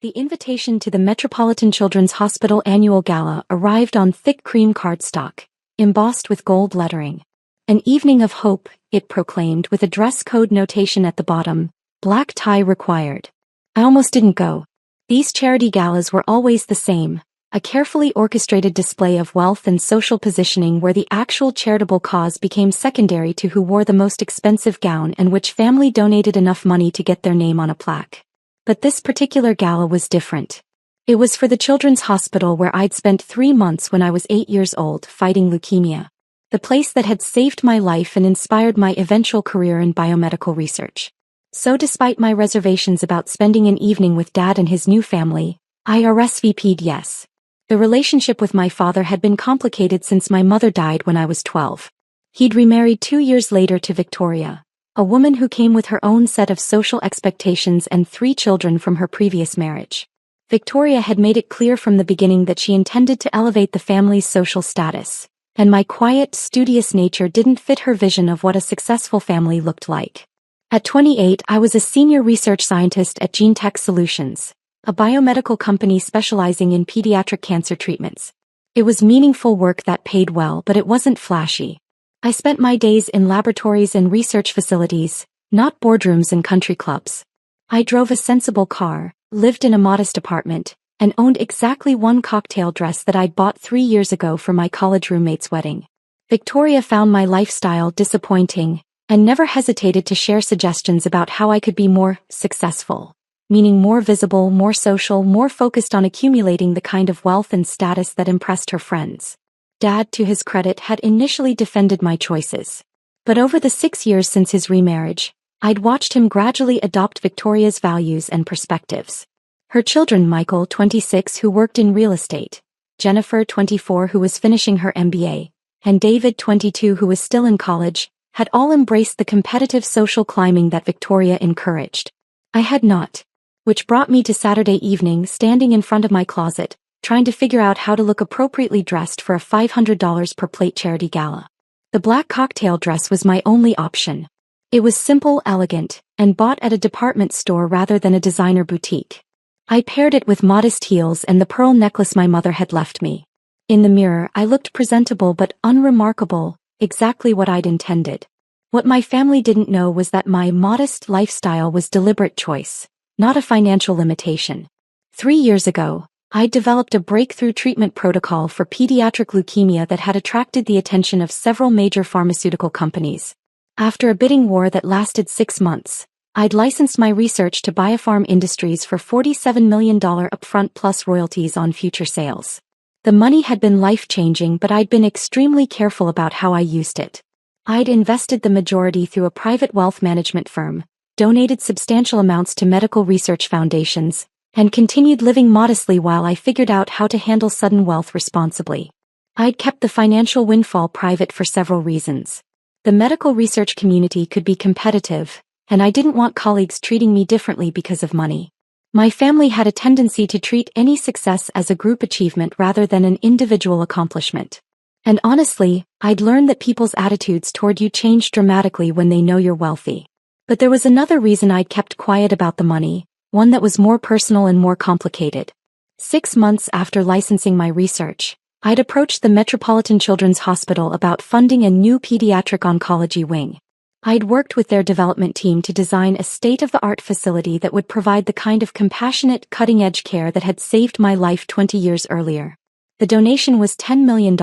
The invitation to the Metropolitan Children's Hospital annual gala arrived on thick cream cardstock, embossed with gold lettering. An evening of hope, it proclaimed with a dress code notation at the bottom, black tie required. I almost didn't go. These charity galas were always the same, a carefully orchestrated display of wealth and social positioning where the actual charitable cause became secondary to who wore the most expensive gown and which family donated enough money to get their name on a plaque. But this particular gala was different. It was for the Children's Hospital where I'd spent 3 months when I was 8 years old fighting leukemia. The place that had saved my life and inspired my eventual career in biomedical research. So despite my reservations about spending an evening with Dad and his new family, I RSVP'd yes. The relationship with my father had been complicated since my mother died when I was 12. He'd remarried 2 years later to Victoria, a woman who came with her own set of social expectations and 3 children from her previous marriage. Victoria had made it clear from the beginning that she intended to elevate the family's social status, and my quiet, studious nature didn't fit her vision of what a successful family looked like. At 28, I was a senior research scientist at GeneTech Solutions, a biomedical company specializing in pediatric cancer treatments. It was meaningful work that paid well, but it wasn't flashy. I spent my days in laboratories and research facilities, not boardrooms and country clubs. I drove a sensible car, lived in a modest apartment, and owned exactly one cocktail dress that I'd bought 3 years ago for my college roommate's wedding. Victoria found my lifestyle disappointing, and never hesitated to share suggestions about how I could be more successful, meaning more visible, more social, more focused on accumulating the kind of wealth and status that impressed her friends. Dad, to his credit, had initially defended my choices. But over the 6 years since his remarriage, I'd watched him gradually adopt Victoria's values and perspectives. Her children, Michael, 26, who worked in real estate, Jennifer, 24, who was finishing her MBA, and David, 22, who was still in college, had all embraced the competitive social climbing that Victoria encouraged. I had not. Which brought me to Saturday evening standing in front of my closet, trying to figure out how to look appropriately dressed for a $500 per plate charity gala. The black cocktail dress was my only option. It was simple, elegant, and bought at a department store rather than a designer boutique. I paired it with modest heels and the pearl necklace my mother had left me. In the mirror, I looked presentable but unremarkable, exactly what I'd intended. What my family didn't know was that my modest lifestyle was deliberate choice, not a financial limitation. 3 years ago, I developed a breakthrough treatment protocol for pediatric leukemia that had attracted the attention of several major pharmaceutical companies. After a bidding war that lasted 6 months, I'd licensed my research to Biopharm Industries for $47 million upfront plus royalties on future sales. The money had been life-changing, but I'd been extremely careful about how I used it. I'd invested the majority through a private wealth management firm, donated substantial amounts to medical research foundations, and continued living modestly while I figured out how to handle sudden wealth responsibly. I'd kept the financial windfall private for several reasons. The medical research community could be competitive, and I didn't want colleagues treating me differently because of money. My family had a tendency to treat any success as a group achievement rather than an individual accomplishment. And honestly, I'd learned that people's attitudes toward you change dramatically when they know you're wealthy. But there was another reason I'd kept quiet about the money, one that was more personal and more complicated. 6 months after licensing my research, I'd approached the Metropolitan Children's Hospital about funding a new pediatric oncology wing. I'd worked with their development team to design a state-of-the-art facility that would provide the kind of compassionate, cutting-edge care that had saved my life 20 years earlier. The donation was $10 million,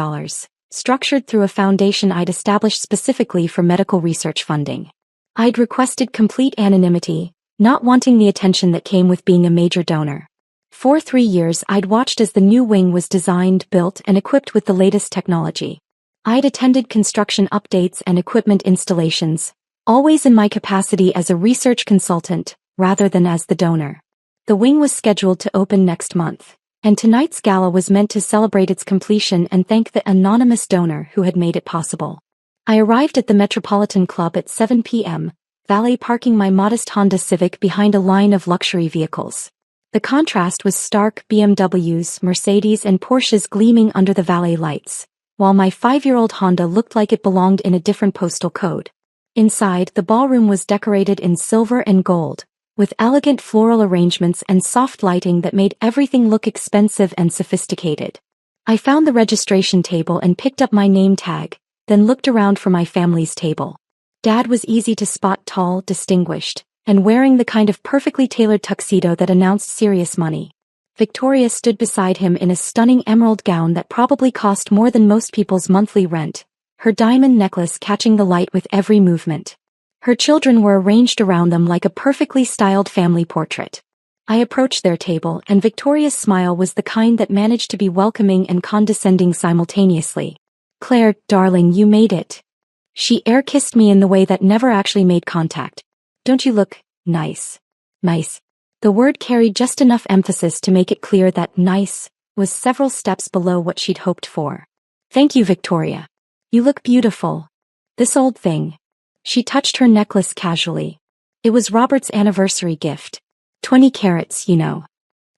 structured through a foundation I'd established specifically for medical research funding. I'd requested complete anonymity, not wanting the attention that came with being a major donor. For 3 years I'd watched as the new wing was designed, built, and equipped with the latest technology. I'd attended construction updates and equipment installations, always in my capacity as a research consultant, rather than as the donor. The wing was scheduled to open next month, and tonight's gala was meant to celebrate its completion and thank the anonymous donor who had made it possible. I arrived at the Metropolitan Club at 7 p.m., valet parking my modest Honda Civic behind a line of luxury vehicles. The contrast was stark: BMWs, Mercedes and Porsches gleaming under the valet lights, while my 5-year-old Honda looked like it belonged in a different postal code. Inside, the ballroom was decorated in silver and gold, with elegant floral arrangements and soft lighting that made everything look expensive and sophisticated. I found the registration table and picked up my name tag, then looked around for my family's table. Dad was easy to spot, tall, distinguished, and wearing the kind of perfectly tailored tuxedo that announced serious money. Victoria stood beside him in a stunning emerald gown that probably cost more than most people's monthly rent, her diamond necklace catching the light with every movement. Her children were arranged around them like a perfectly styled family portrait. I approached their table, and Victoria's smile was the kind that managed to be welcoming and condescending simultaneously. "Claire, darling, you made it." She air-kissed me in the way that never actually made contact. "Don't you look nice?" Nice. The word carried just enough emphasis to make it clear that nice was several steps below what she'd hoped for. "Thank you, Victoria. You look beautiful. This old thing." She touched her necklace casually. "It was Robert's anniversary gift. 20 carats, you know."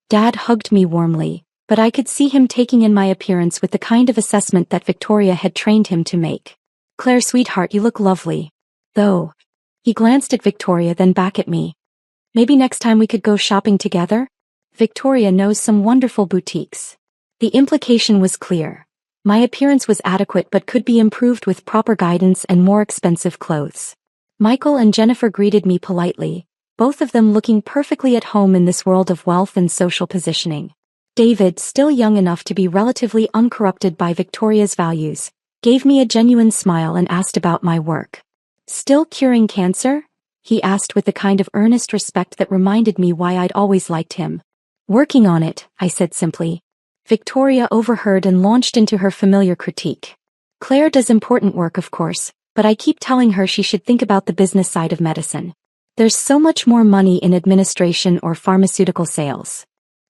Dad hugged me warmly, but I could see him taking in my appearance with the kind of assessment that Victoria had trained him to make. "Claire, sweetheart, you look lovely. Though." He glanced at Victoria, then back at me. "Maybe next time we could go shopping together? Victoria knows some wonderful boutiques." The implication was clear. My appearance was adequate but could be improved with proper guidance and more expensive clothes. Michael and Jennifer greeted me politely, both of them looking perfectly at home in this world of wealth and social positioning. David, still young enough to be relatively uncorrupted by Victoria's values, gave me a genuine smile and asked about my work. "Still curing cancer?" he asked with the kind of earnest respect that reminded me why I'd always liked him. "Working on it," I said simply. Victoria overheard and launched into her familiar critique. "Claire does important work, of course, but I keep telling her she should think about the business side of medicine. There's so much more money in administration or pharmaceutical sales."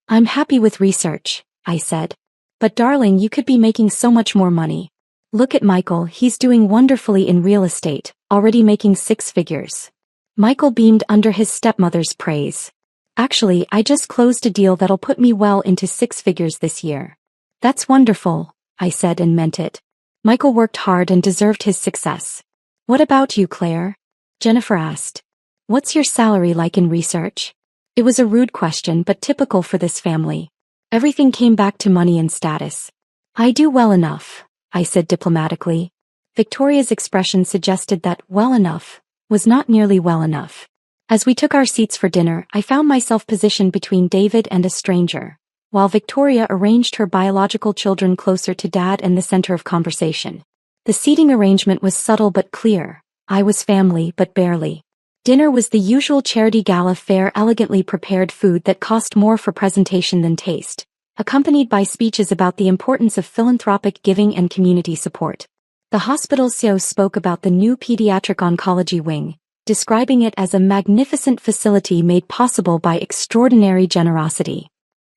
"I'm happy with research," I said. "But darling, you could be making so much more money. Look at Michael, he's doing wonderfully in real estate, already making 6 figures. Michael beamed under his stepmother's praise. "Actually, I just closed a deal that'll put me well into 6 figures this year." "That's wonderful," I said and meant it. Michael worked hard and deserved his success. "What about you, Claire?" Jennifer asked. "What's your salary like in research?" It was a rude question but typical for this family. Everything came back to money and status. "I do well enough," I said diplomatically. Victoria's expression suggested that well enough was not nearly well enough. As we took our seats for dinner, I found myself positioned between David and a stranger, while Victoria arranged her biological children closer to Dad and the center of conversation. The seating arrangement was subtle but clear. I was family, but barely. Dinner was the usual charity gala fare, elegantly prepared food that cost more for presentation than taste, accompanied by speeches about the importance of philanthropic giving and community support. The hospital's CEO spoke about the new pediatric oncology wing, describing it as a magnificent facility made possible by extraordinary generosity.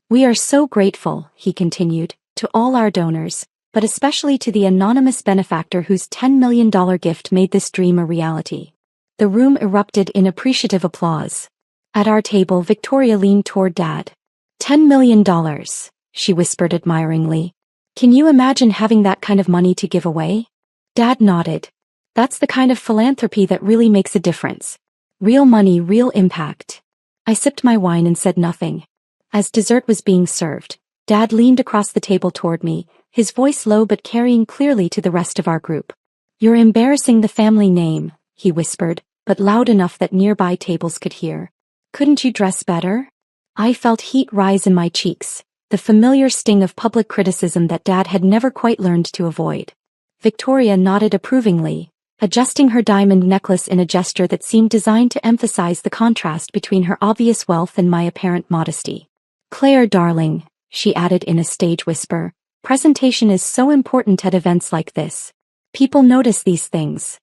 "We are so grateful," he continued, "to all our donors, but especially to the anonymous benefactor whose $10 million gift made this dream a reality." The room erupted in appreciative applause. At our table, Victoria leaned toward Dad. $10 million, she whispered admiringly. "Can you imagine having that kind of money to give away?" Dad nodded. "That's the kind of philanthropy that really makes a difference. Real money, real impact." I sipped my wine and said nothing. As dessert was being served, Dad leaned across the table toward me, his voice low but carrying clearly to the rest of our group. "You're embarrassing the family name," he whispered, but loud enough that nearby tables could hear. "Couldn't you dress better?" I felt heat rise in my cheeks, the familiar sting of public criticism that Dad had never quite learned to avoid. Victoria nodded approvingly, adjusting her diamond necklace in a gesture that seemed designed to emphasize the contrast between her obvious wealth and my apparent modesty. "Claire, darling," she added in a stage whisper, "presentation is so important at events like this. People notice these things."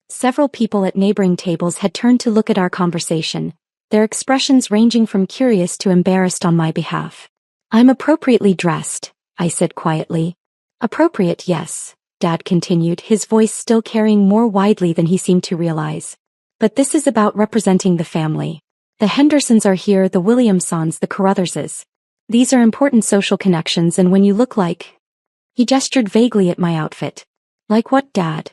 Several people at neighboring tables had turned to look at our conversation, their expressions ranging from curious to embarrassed on my behalf. "I'm appropriately dressed," I said quietly. "Appropriate, yes," Dad continued, his voice still carrying more widely than he seemed to realize. "But this is about representing the family. The Hendersons are here, the Williamsons, the Carrutherses. These are important social connections, and when you look like..." He gestured vaguely at my outfit. "Like what, Dad?"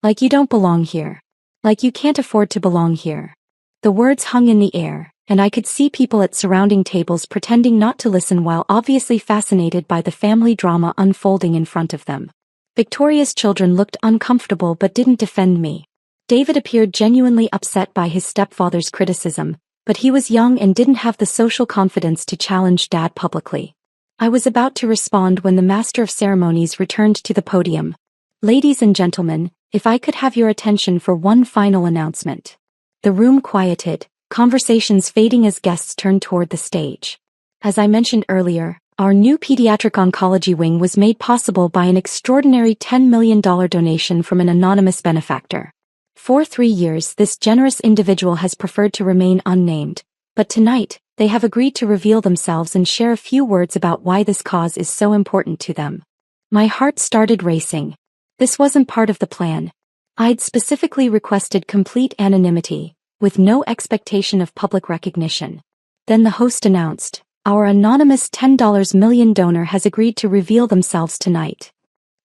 "Like you don't belong here. Like you can't afford to belong here." The words hung in the air, and I could see people at surrounding tables pretending not to listen while obviously fascinated by the family drama unfolding in front of them. Victoria's children looked uncomfortable but didn't defend me. David appeared genuinely upset by his stepfather's criticism, but he was young and didn't have the social confidence to challenge Dad publicly. I was about to respond when the master of ceremonies returned to the podium. "Ladies and gentlemen, if I could have your attention for one final announcement." The room quieted, conversations fading as guests turned toward the stage. As I mentioned earlier, our new pediatric oncology wing was made possible by an extraordinary $10 million donation from an anonymous benefactor. For 3 years, this generous individual has preferred to remain unnamed, but tonight, they have agreed to reveal themselves and share a few words about why this cause is so important to them. My heart started racing. This wasn't part of the plan. I'd specifically requested complete anonymity, with no expectation of public recognition. Then the host announced, "Our anonymous $10 million donor has agreed to reveal themselves tonight."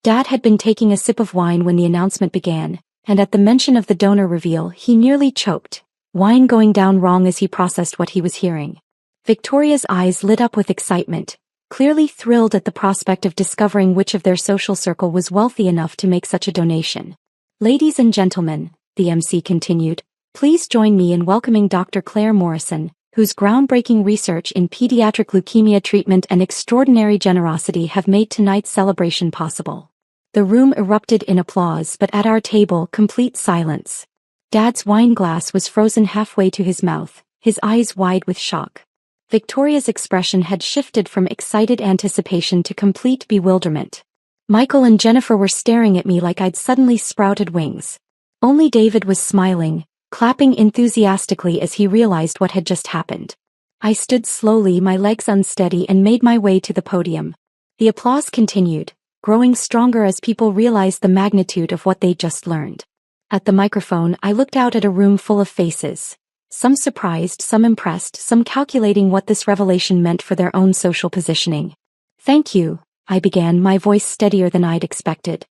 Dad had been taking a sip of wine when the announcement began, and at the mention of the donor reveal he nearly choked, wine going down wrong as he processed what he was hearing. Victoria's eyes lit up with excitement, clearly thrilled at the prospect of discovering which of their social circle was wealthy enough to make such a donation. "Ladies and gentlemen," the MC continued, "please join me in welcoming Dr. Claire Morrison, whose groundbreaking research in pediatric leukemia treatment and extraordinary generosity have made tonight's celebration possible." The room erupted in applause, but at our table, complete silence. Dad's wine glass was frozen halfway to his mouth, his eyes wide with shock. Victoria's expression had shifted from excited anticipation to complete bewilderment. Michael and Jennifer were staring at me like I'd suddenly sprouted wings. Only David was smiling, clapping enthusiastically as he realized what had just happened. I stood slowly, my legs unsteady, and made my way to the podium. The applause continued, growing stronger as people realized the magnitude of what they'd just learned. At the microphone, I looked out at a room full of faces. Some surprised, some impressed, some calculating what this revelation meant for their own social positioning. "Thank you," I began, my voice steadier than I'd expected.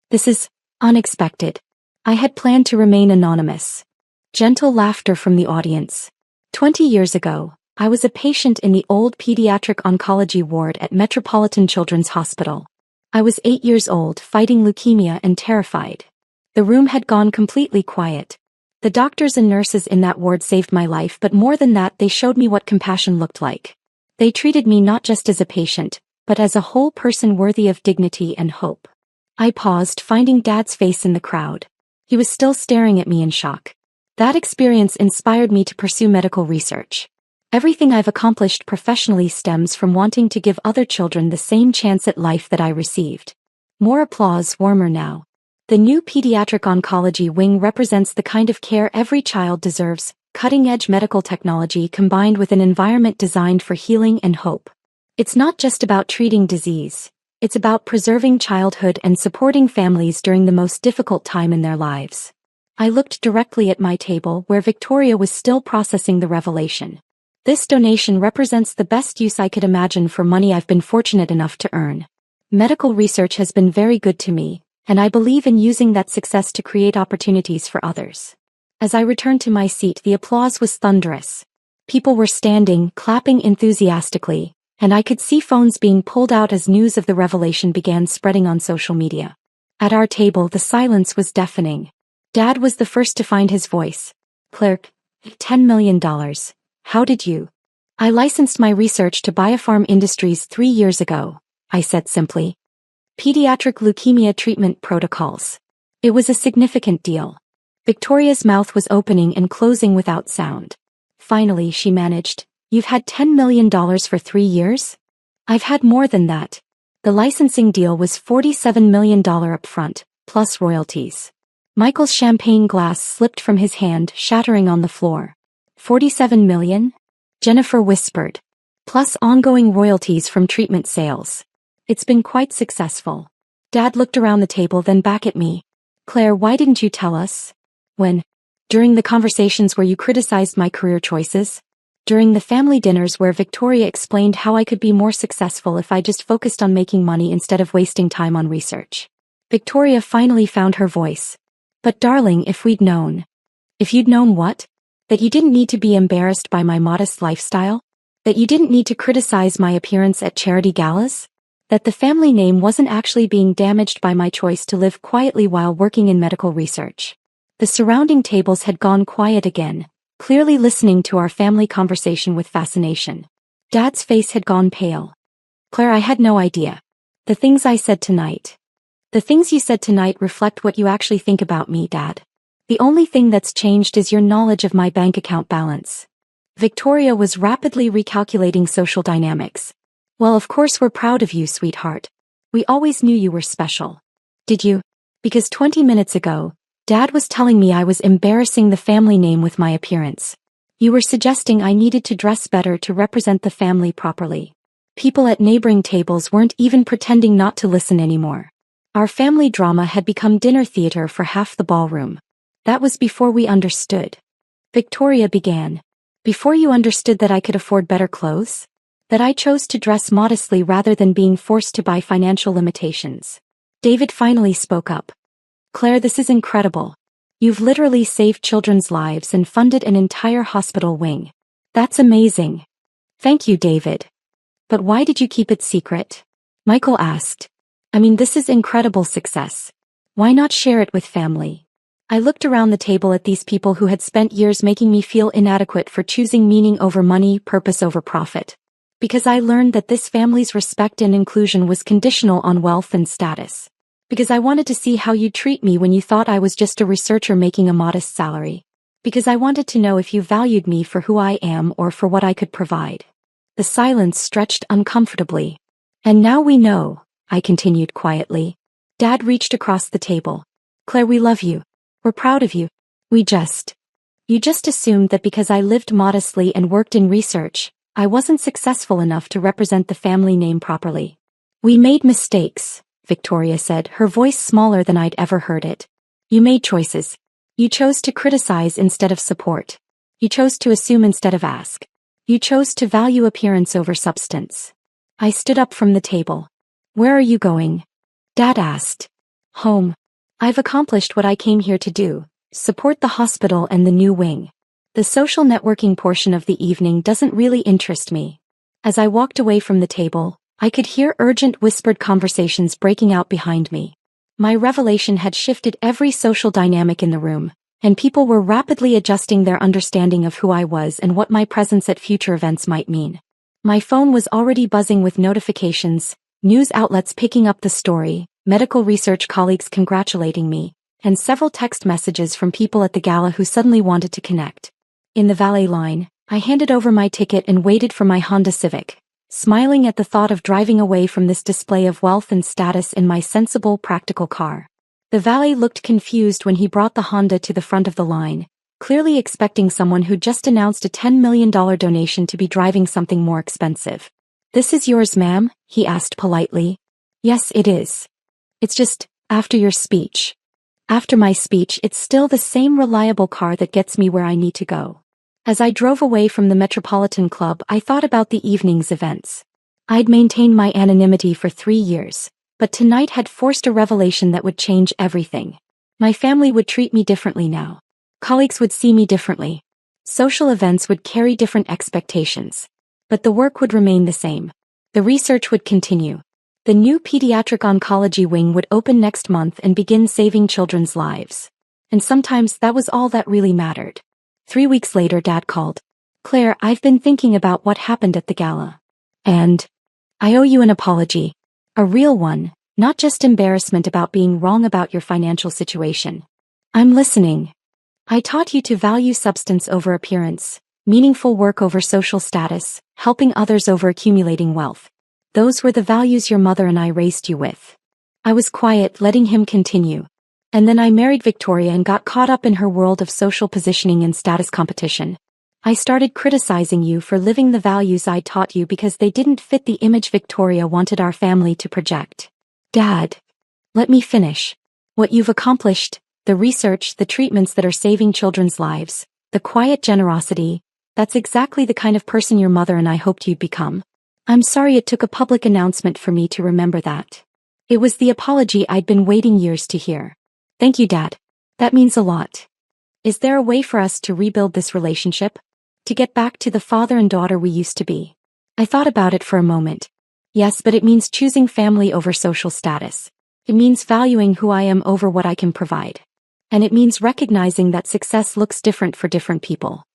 "This is unexpected. I had planned to remain anonymous." Gentle laughter from the audience. 20 years ago, I was a patient in the old pediatric oncology ward at Metropolitan Children's Hospital. I was 8 years old, fighting leukemia and terrified. The room had gone completely quiet. The doctors and nurses in that ward saved my life, but more than that, they showed me what compassion looked like. They treated me not just as a patient, but as a whole person worthy of dignity and hope. I paused, finding Dad's face in the crowd. He was still staring at me in shock. That experience inspired me to pursue medical research. Everything I've accomplished professionally stems from wanting to give other children the same chance at life that I received. More applause, warmer now. The new pediatric oncology wing represents the kind of care every child deserves, cutting-edge medical technology combined with an environment designed for healing and hope. It's not just about treating disease. It's about preserving childhood and supporting families during the most difficult time in their lives. I looked directly at my table where Victoria was still processing the revelation. This donation represents the best use I could imagine for money I've been fortunate enough to earn. Medical research has been very good to me, and I believe in using that success to create opportunities for others. As I returned to my seat, the applause was thunderous. People were standing, clapping enthusiastically, and I could see phones being pulled out as news of the revelation began spreading on social media. At our table, the silence was deafening. Dad was the first to find his voice. "Claire, $10 million. How did you?" "I licensed my research to Biopharm Industries 3 years ago," I said simply. "Pediatric leukemia treatment protocols." It was a significant deal. Victoria's mouth was opening and closing without sound. Finally, she managed, "You've had $10 million for 3 years?" "I've had more than that. The licensing deal was $47 million upfront, plus royalties." Michael's champagne glass slipped from his hand, shattering on the floor. "47 million? Jennifer whispered. "Plus ongoing royalties from treatment sales. It's been quite successful." Dad looked around the table, then back at me. "Claire, why didn't you tell us?" "When? During the conversations where you criticized my career choices? During the family dinners where Victoria explained how I could be more successful if I just focused on making money instead of wasting time on research?" Victoria finally found her voice. "But darling, if we'd known." "If you'd known what?" That you didn't need to be embarrassed by my modest lifestyle? That you didn't need to criticize my appearance at charity galas? That the family name wasn't actually being damaged by my choice to live quietly while working in medical research. The surrounding tables had gone quiet again, clearly listening to our family conversation with fascination. Dad's face had gone pale. Claire, I had no idea. The things I said tonight. The things you said tonight reflect what you actually think about me, Dad. The only thing that's changed is your knowledge of my bank account balance. Victoria was rapidly recalculating social dynamics. Well, of course we're proud of you, sweetheart. We always knew you were special. Did you? Because 20 minutes ago, Dad was telling me I was embarrassing the family name with my appearance. You were suggesting I needed to dress better to represent the family properly. People at neighboring tables weren't even pretending not to listen anymore. Our family drama had become dinner theater for half the ballroom. That was before we understood. Victoria began. Before you understood that I could afford better clothes? That I chose to dress modestly rather than being forced to by financial limitations. David finally spoke up. Claire, this is incredible. You've literally saved children's lives and funded an entire hospital wing. That's amazing. Thank you, David. But why did you keep it secret? Michael asked. I mean, this is incredible success. Why not share it with family? I looked around the table at these people who had spent years making me feel inadequate for choosing meaning over money, purpose over profit. Because I learned that this family's respect and inclusion was conditional on wealth and status. Because I wanted to see how you'd treat me when you thought I was just a researcher making a modest salary. Because I wanted to know if you valued me for who I am or for what I could provide. The silence stretched uncomfortably. And now we know, I continued quietly. Dad reached across the table. Claire, we love you. We're proud of you. You just assumed that because I lived modestly and worked in research, I wasn't successful enough to represent the family name properly. We made mistakes, Victoria said, her voice smaller than I'd ever heard it. You made choices. You chose to criticize instead of support. You chose to assume instead of ask. You chose to value appearance over substance. I stood up from the table. Where are you going? Dad asked. Home. I've accomplished what I came here to do, support the hospital and the new wing. The social networking portion of the evening doesn't really interest me. As I walked away from the table, I could hear urgent whispered conversations breaking out behind me. My revelation had shifted every social dynamic in the room, and people were rapidly adjusting their understanding of who I was and what my presence at future events might mean. My phone was already buzzing with notifications, news outlets picking up the story, medical research colleagues congratulating me, and several text messages from people at the gala who suddenly wanted to connect. In the valet line, I handed over my ticket and waited for my Honda Civic, smiling at the thought of driving away from this display of wealth and status in my sensible, practical car. The valet looked confused when he brought the Honda to the front of the line, clearly expecting someone who'd just announced a $10 million donation to be driving something more expensive. This is yours, ma'am? He asked politely. Yes, it is. It's just, after your speech. After my speech, it's still the same reliable car that gets me where I need to go. As I drove away from the Metropolitan Club, I thought about the evening's events. I'd maintained my anonymity for 3 years, but tonight had forced a revelation that would change everything. My family would treat me differently now. Colleagues would see me differently. Social events would carry different expectations. But the work would remain the same. The research would continue. The new pediatric oncology wing would open next month and begin saving children's lives. And sometimes that was all that really mattered. 3 weeks later, Dad called. Claire, I've been thinking about what happened at the gala. And I owe you an apology. A real one, not just embarrassment about being wrong about your financial situation. I'm listening. I taught you to value substance over appearance, meaningful work over social status, helping others over accumulating wealth. Those were the values your mother and I raised you with. I was quiet, letting him continue. And then I married Victoria and got caught up in her world of social positioning and status competition. I started criticizing you for living the values I taught you because they didn't fit the image Victoria wanted our family to project. Dad, let me finish. What you've accomplished, the research, the treatments that are saving children's lives, the quiet generosity, that's exactly the kind of person your mother and I hoped you'd become. I'm sorry it took a public announcement for me to remember that. It was the apology I'd been waiting years to hear. Thank you, Dad. That means a lot. Is there a way for us to rebuild this relationship? To get back to the father and daughter we used to be? I thought about it for a moment. Yes, but it means choosing family over social status. It means valuing who I am over what I can provide. And it means recognizing that success looks different for different people.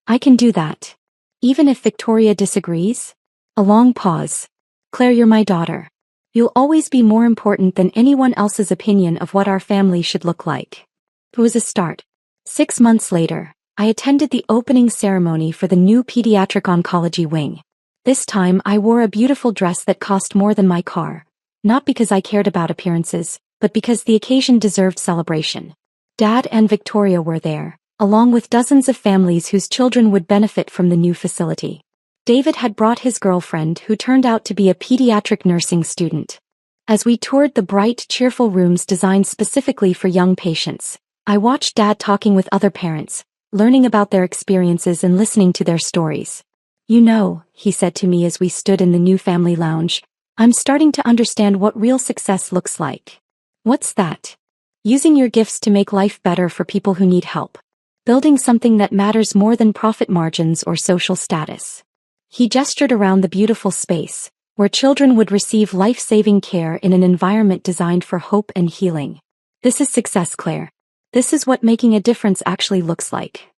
I can do that. Even if Victoria disagrees? A long pause. Claire, you're my daughter. You'll always be more important than anyone else's opinion of what our family should look like. It was a start. 6 months later, I attended the opening ceremony for the new pediatric oncology wing. This time I wore a beautiful dress that cost more than my car. Not because I cared about appearances, but because the occasion deserved celebration. Dad and Victoria were there, along with dozens of families whose children would benefit from the new facility. David had brought his girlfriend, who turned out to be a pediatric nursing student. As we toured the bright, cheerful rooms designed specifically for young patients, I watched Dad talking with other parents, learning about their experiences and listening to their stories. You know, he said to me as we stood in the new family lounge, I'm starting to understand what real success looks like. What's that? Using your gifts to make life better for people who need help. Building something that matters more than profit margins or social status. He gestured around the beautiful space, where children would receive life-saving care in an environment designed for hope and healing. This is success, Claire. This is what making a difference actually looks like.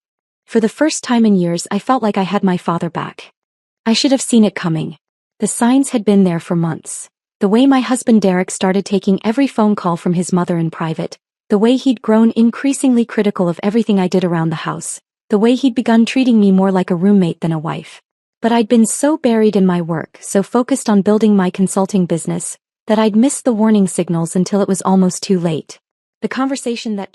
For the first time in years, I felt like I had my father back. I should have seen it coming. The signs had been there for months. The way my husband Derek started taking every phone call from his mother in private, the way he'd grown increasingly critical of everything I did around the house, the way he'd begun treating me more like a roommate than a wife. But I'd been so buried in my work, so focused on building my consulting business, that I'd missed the warning signals until it was almost too late. The conversation that